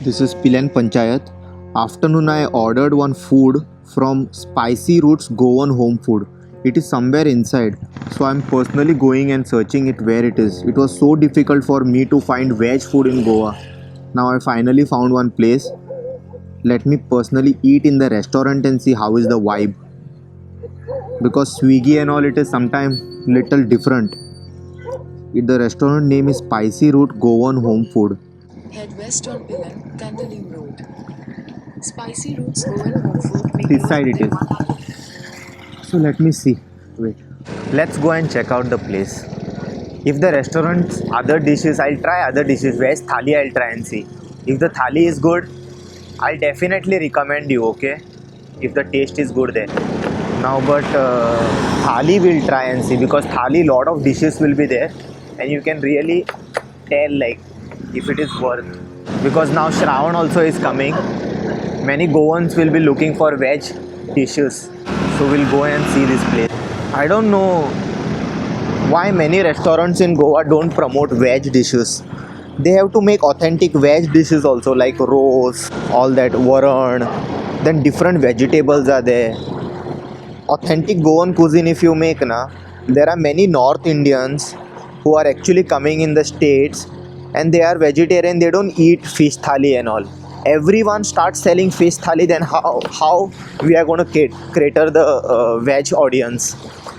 This is Pilerne Panchayat. Afternoon I ordered one food from Spicy Roots Goan home food. It is somewhere inside. So I'm personally going and searching it where it is. It was so difficult for me to find veg food in Goa. Now I finally found one place. Let me personally eat in the restaurant and see how is the vibe. Because Swiggy and all, it is sometimes little different. The restaurant name is Spicy Root Goan Home Food. Head west on Pilerne, Kandalim Road. Spicy Roots Goan home food. This side it is. So let me see. Wait. Let's go and check out the place. If the restaurant's other dishes, I'll try other dishes. Veg thali I'll try and see. If the thali is good, I'll definitely recommend you, okay? If the taste is good there. Now but thali we'll try and see, because thali lot of dishes will be there and you can really tell like if it is worth. Because now Shravan also is coming. Many Goans will be looking for veg dishes. So we'll go and see this place. I don't know why many restaurants in Goa don't promote veg dishes. They have to make authentic veg dishes also, like roast, all that varan. Then different vegetables are there. Authentic Goan cuisine if you make na, there are many North Indians who are actually coming in the states and they are vegetarian. They don't eat fish thali and all. Everyone starts selling fish thali, then how we are going to cater the veg audience?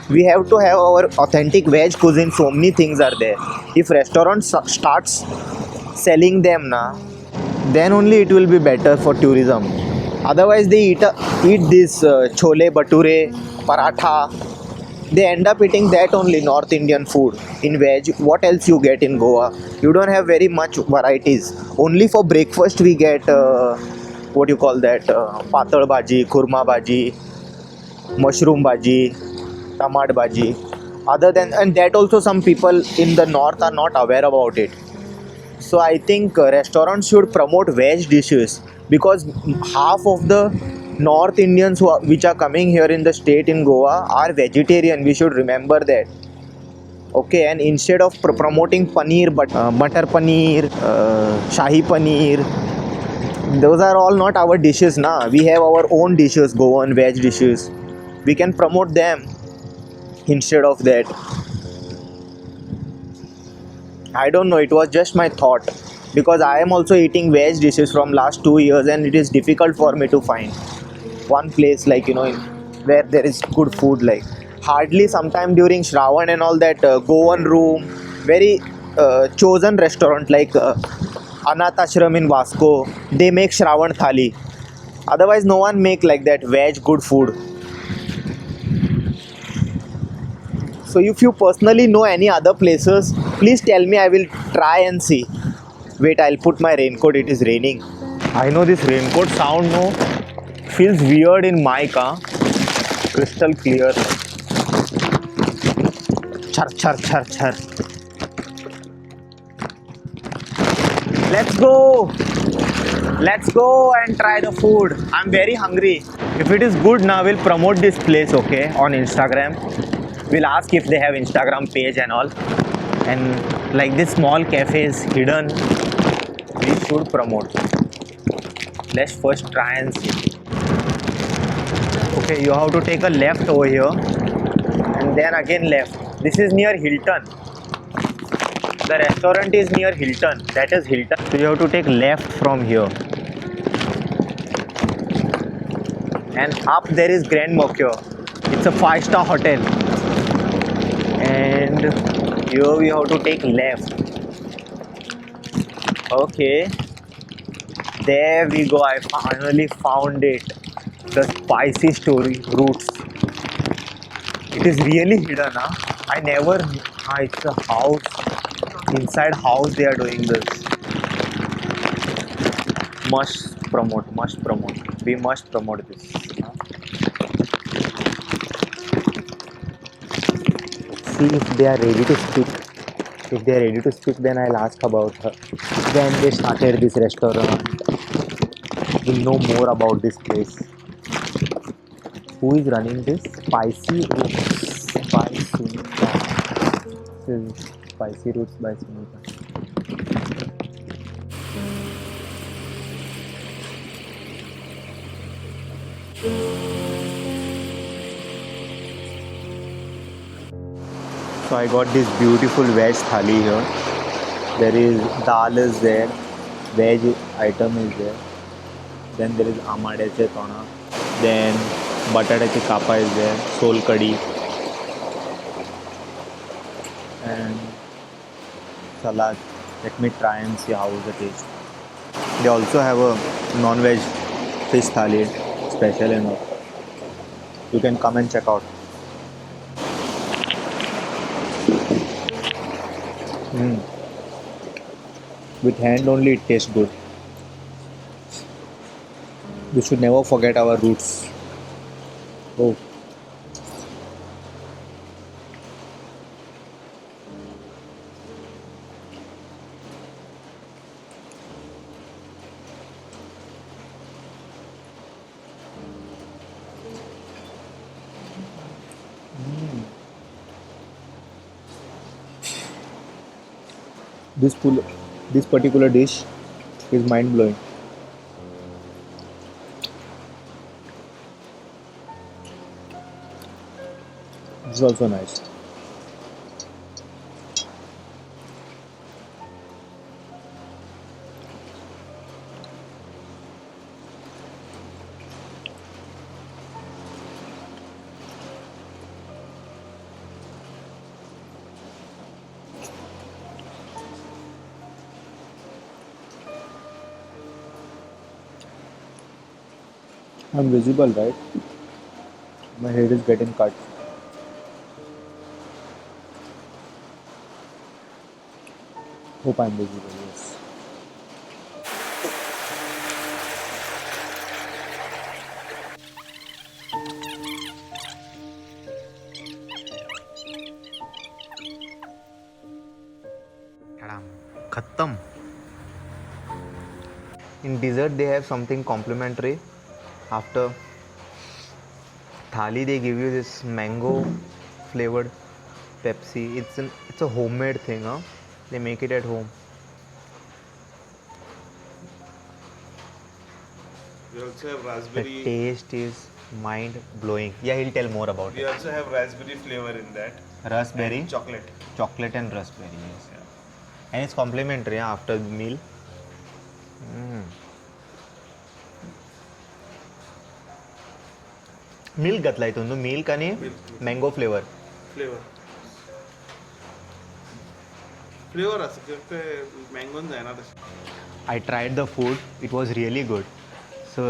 We have to have our authentic veg cuisine. So many things are there. If restaurant starts selling them na, then only it will be better for tourism. Otherwise they eat this chole bhature, paratha. They end up eating that only, North Indian food in veg. What else you get in Goa? You don't have very much varieties. Only for breakfast we get what you call that, patal bhaji, kurma bhaji, mushroom bhaji, tamat bhaji. Other than, and that also some people in the north are not aware about it. So I think restaurants should promote veg dishes, because half of the North Indians which are coming here in the state in Goa are vegetarian. We should remember that. Okay, and instead of promoting paneer, but butter paneer, shahi paneer, those are all not our dishes na. We have our own dishes, Goan veg dishes. We can promote them instead of that. I don't know, it was just my thought, because I am also eating veg dishes from last 2 years and it is difficult for me to find one place like, where there is good food. Like hardly sometime during Shravan and all that, Goan room, very chosen restaurant like Anath Ashram in Vasco, they make Shravan thali. Otherwise no one make like that veg good food. So if you personally know any other places, please tell me, I will try and see. Wait, I'll put my raincoat, it is raining. I know this raincoat sound no feels weird in my car. Crystal clear. Char char char char. Let's go. Let's go and try the food. I'm very hungry. If it is good now, we'll promote this place, okay, on Instagram. We'll ask if they have Instagram page and all. And like this small cafes hidden, we should promote. Let's first try and see. Okay, you have to take a left over here and then again left. This is near Hilton. The restaurant is near Hilton. That is Hilton. So you have to take left from here. And up there is Grand Mercure. It's a 5-star hotel. And here we have to take left. Okay. There we go. I finally found it. The spicy story roots. It is really hidden, huh? I never. It's a house. Inside house they are doing this. Must promote. Must promote. We must promote this. Huh? See if they are ready to speak. If they are ready to speak, then I'll ask about her. When they started this restaurant, we'll know more about this place. Who is running this? Spicy Roots by Sunita. This is Spicy Roots by Sunita. So I got this beautiful veg thali here. There is dal is there, veg item is there. Then there is आमाड्याचे तोणा. Then बटाट्याचे कापा is there, sol kadhi. And salad. Let me try and see how is the taste. They also have a non-veg fish thali, special and all. You can come and check out. With hand only it tastes good. We should never forget our roots. Oh. This particular dish is mind blowing. This is also nice. I'm visible, right? My head is getting cut. Hope I'm visible, yes. Khattam. In dessert they have something complimentary. After thali they give you this mango flavored Pepsi. It's a homemade thing, huh? They make it at home. We also have The raspberry. taste is mind blowing. Yeah, he'll tell more about We it. also have raspberry flavor in that. Raspberry, And chocolate. chocolate and raspberry. Yes. Yeah. And it's complimentary, huh, after the meal. Milk घातलाय तू milk आणि Milk. Mango flavour. Flavor. Flavor असं ते मँगोन जायना तशी. I tried the food. It was really good. So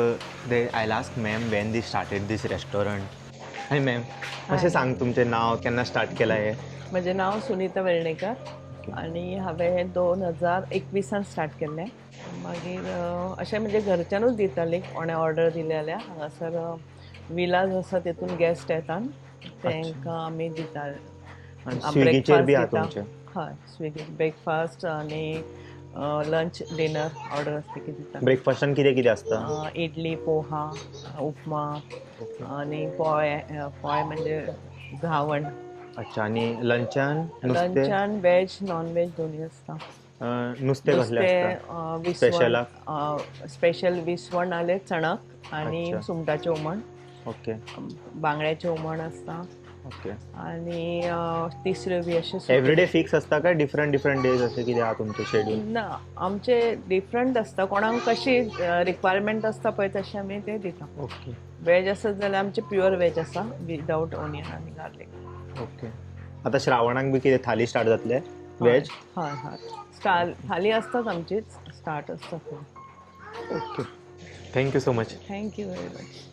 I'll ask ma'am when they started this restaurant. Hi ma'am. कसे सांग तुमचे नाव केन्ना स्टार्ट केला हे? म्हजें नांव सुनीता वेर्णेकर आनी हांवें 2021 स्टार्ट केल्लें. मागीर अशें म्हणजे घरच्यानूच दितालीं कोणें ऑर्डर दिली जाल्यार हांगासर विलाज आसा तेतून गेस्ट येतात तांकां आमी दिता. स्विगीचेर बी आहा तुमचे. हय स्विगी ब्रेकफास्ट आनी लंच डिनर ऑर्डर आसता की दिता. ब्रेकफास्टान कितें कितें आसता? इडली पोहा उपमा आनी पोळे म्हणजे घावण. अच्छा आणि लंचान नुस्तें? लंचान वेज नॉन वेज दोन्ही आसता. नुस्तें कसलें आसता? स्पेशलाक? स्पेशल विसवण नाल्यार चणक आनी अच्छा. सुंगटाचें हुमण. ओके बांगड्याचें हुमण आसता ओके. आनी तिसऱ्यो बी अशें. एवरीडे फिक्स आसता काय डिफरंट डेज अशें कितें आहा तुमचें शेड्यूल? ना आमचे डिफरंट आसता कोणाक कशी रिक्वायरमेंट आसता पळय तशें आमी ते दिता. ओके वेज आसत जाल्यार आमचे प्युअर वेज आसा विदाउट ओनियन आनी गार्लीक. ओके. आतां श्रावणाक बी कितें थाली स्टार्ट जातले वेज? हय हय थाली आसतात आमचीच स्टार्ट आसता. Okay. Thank you so much. Thank you very much.